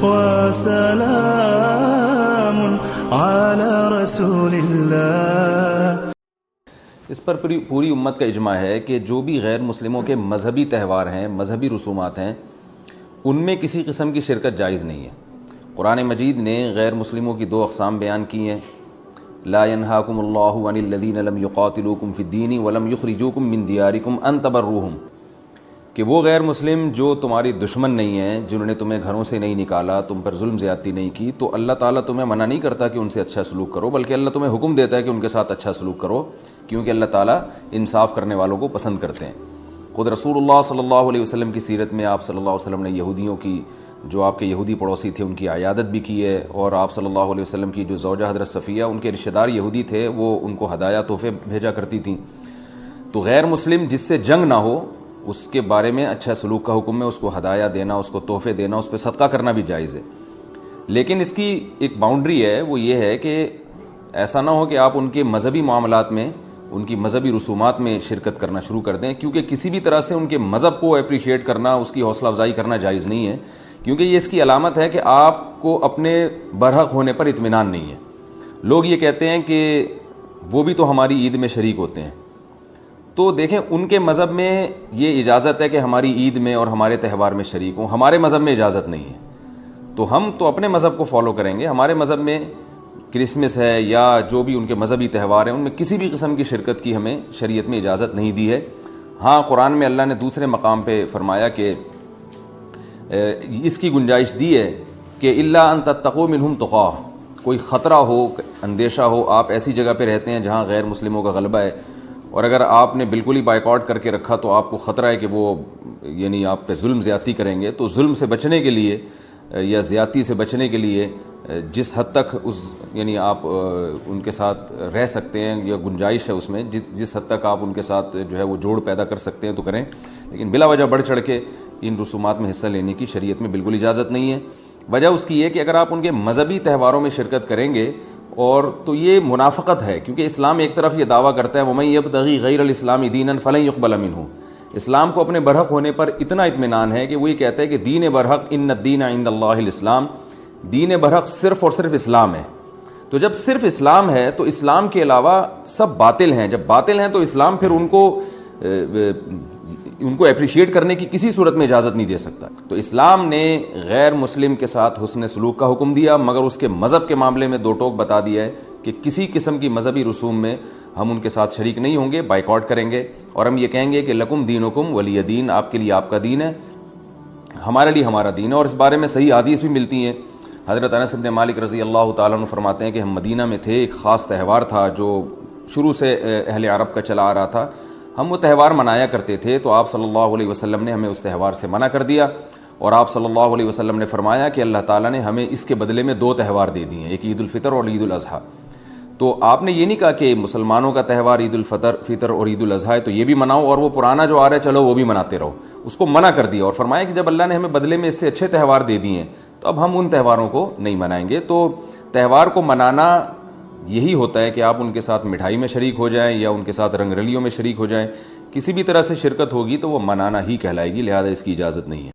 وسلام على رسول الله. اس پر پوری امت کا اجماع ہے کہ جو بھی غیر مسلموں کے مذہبی تہوار ہیں، مذہبی رسومات ہیں، ان میں کسی قسم کی شرکت جائز نہیں ہے. قرآن مجید نے غیر مسلموں کی دو اقسام بیان کی ہیں. لا ينهاكم الله عن الذين لم يقاتلوكم في الدين ولم يخرجوكم من دياركم ان تبروهم، کہ وہ غیر مسلم جو تمہاری دشمن نہیں ہیں، جنہوں نے تمہیں گھروں سے نہیں نکالا، تم پر ظلم زیادتی نہیں کی، تو اللہ تعالیٰ تمہیں منع نہیں کرتا کہ ان سے اچھا سلوک کرو، بلکہ اللہ تمہیں حکم دیتا ہے کہ ان کے ساتھ اچھا سلوک کرو، کیونکہ اللہ تعالیٰ انصاف کرنے والوں کو پسند کرتے ہیں. خود رسول اللہ صلی اللہ علیہ وسلم کی سیرت میں آپ صلی اللہ علیہ وسلم نے یہودیوں کی، جو آپ کے یہودی پڑوسی تھے، ان کی عیادت بھی کی ہے، اور آپ صلی اللہ علیہ وسلم کی جو زوجہ حضرت صفیہ، ان کے رشتہ دار یہودی تھے، وہ ان کو ہدایہ تحفے بھیجا کرتی تھیں. تو غیر مسلم جس سے جنگ نہ ہو اس کے بارے میں اچھا سلوک کا حکم ہے، اس کو ہدایہ دینا، اس کو تحفے دینا، اس پہ صدقہ کرنا بھی جائز ہے. لیکن اس کی ایک باؤنڈری ہے، وہ یہ ہے کہ ایسا نہ ہو کہ آپ ان کے مذہبی معاملات میں، ان کی مذہبی رسومات میں شرکت کرنا شروع کر دیں، کیونکہ کسی بھی طرح سے ان کے مذہب کو اپریشیٹ کرنا، اس کی حوصلہ افزائی کرنا جائز نہیں ہے، کیونکہ یہ اس کی علامت ہے کہ آپ کو اپنے برحق ہونے پر اطمینان نہیں ہے. لوگ یہ کہتے ہیں کہ وہ بھی تو ہماری عید میں شریک ہوتے ہیں. تو دیکھیں، ان کے مذہب میں یہ اجازت ہے کہ ہماری عید میں اور ہمارے تہوار میں شریک ہوں، ہمارے مذہب میں اجازت نہیں ہے. تو ہم تو اپنے مذہب کو فالو کریں گے. ہمارے مذہب میں کرسمس ہے یا جو بھی ان کے مذہبی تہوار ہیں، ان میں کسی بھی قسم کی شرکت کی ہمیں شریعت میں اجازت نہیں دی ہے. ہاں، قرآن میں اللہ نے دوسرے مقام پہ فرمایا کہ اس کی گنجائش دی ہے کہ الا ان تتقوا منہم تقاہ، کوئی خطرہ ہو، اندیشہ ہو، آپ ایسی جگہ پہ رہتے ہیں جہاں غیر مسلموں کا غلبہ ہے، اور اگر آپ نے بالکل ہی بائیکاٹ کر کے رکھا تو آپ کو خطرہ ہے کہ وہ یعنی آپ پہ ظلم زیادتی کریں گے. تو ظلم سے بچنے کے لیے یا زیادتی سے بچنے کے لیے جس حد تک یعنی آپ ان کے ساتھ رہ سکتے ہیں یا گنجائش ہے اس میں، جس حد تک آپ ان کے ساتھ جو ہے وہ جوڑ پیدا کر سکتے ہیں تو کریں، لیکن بلا وجہ بڑھ چڑھ کے ان رسومات میں حصہ لینے کی شریعت میں بالکل اجازت نہیں ہے. وجہ اس کی یہ کہ اگر آپ ان کے مذہبی تہواروں میں شرکت کریں گے اور تو یہ منافقت ہے، کیونکہ اسلام ایک طرف یہ دعویٰ کرتا ہے وَمَن يَبْتَغِي غَيْرَ الْإِسْلَامِ دِينًا فَلَن يُقْبَلَ مِنْهُ. اسلام کو اپنے برحق ہونے پر اتنا اطمینان ہے کہ وہ یہ کہتا ہے کہ دین برحق ان الدین عند اللہ الاسلام، دین برحق صرف اور صرف اسلام ہے. تو جب صرف اسلام ہے تو اسلام کے علاوہ سب باطل ہیں. جب باطل ہیں تو اسلام پھر ان کو اپریشیٹ کرنے کی کسی صورت میں اجازت نہیں دے سکتا. تو اسلام نے غیر مسلم کے ساتھ حسن سلوک کا حکم دیا، مگر اس کے مذہب کے معاملے میں دو ٹوک بتا دیا ہے کہ کسی قسم کی مذہبی رسوم میں ہم ان کے ساتھ شریک نہیں ہوں گے، بائیکاٹ کریں گے، اور ہم یہ کہیں گے کہ لکم دینکم ولی دین، آپ کے لیے آپ کا دین ہے، ہمارے لیے ہمارا دین ہے. اور اس بارے میں صحیح حدیث بھی ملتی ہیں. حضرت انس بن مالک رضی اللہ تعالیٰ عنہ فرماتے ہیں کہ ہم مدینہ میں تھے، ایک خاص تہوار تھا جو شروع سے اہل عرب کا چلا آ رہا تھا، ہم وہ تہوار منایا کرتے تھے. تو آپ صلی اللہ علیہ وسلم نے ہمیں اس تہوار سے منع کر دیا، اور آپ صلی اللہ علیہ وسلم نے فرمایا کہ اللہ تعالیٰ نے ہمیں اس کے بدلے میں دو تہوار دے دیے ہیں، ایک عید الفطر اور عید الاضحیٰ. تو آپ نے یہ نہیں کہا کہ مسلمانوں کا تہوار عید الفطر اور عید الاضحیٰ ہے تو یہ بھی مناؤ، اور وہ پرانا جو آ رہا ہے چلو وہ بھی مناتے رہو. اس کو منع کر دیا اور فرمایا کہ جب اللہ نے ہمیں بدلے میں اس سے اچھے تہوار دے دیے ہیں تو اب ہم ان تہواروں کو نہیں منائیں گے. تو تہوار کو منانا یہی ہوتا ہے کہ آپ ان کے ساتھ مٹھائی میں شریک ہو جائیں یا ان کے ساتھ رنگ رلیوں میں شریک ہو جائیں. کسی بھی طرح سے شرکت ہوگی تو وہ منانا ہی کہلائے گی، لہذا اس کی اجازت نہیں ہے.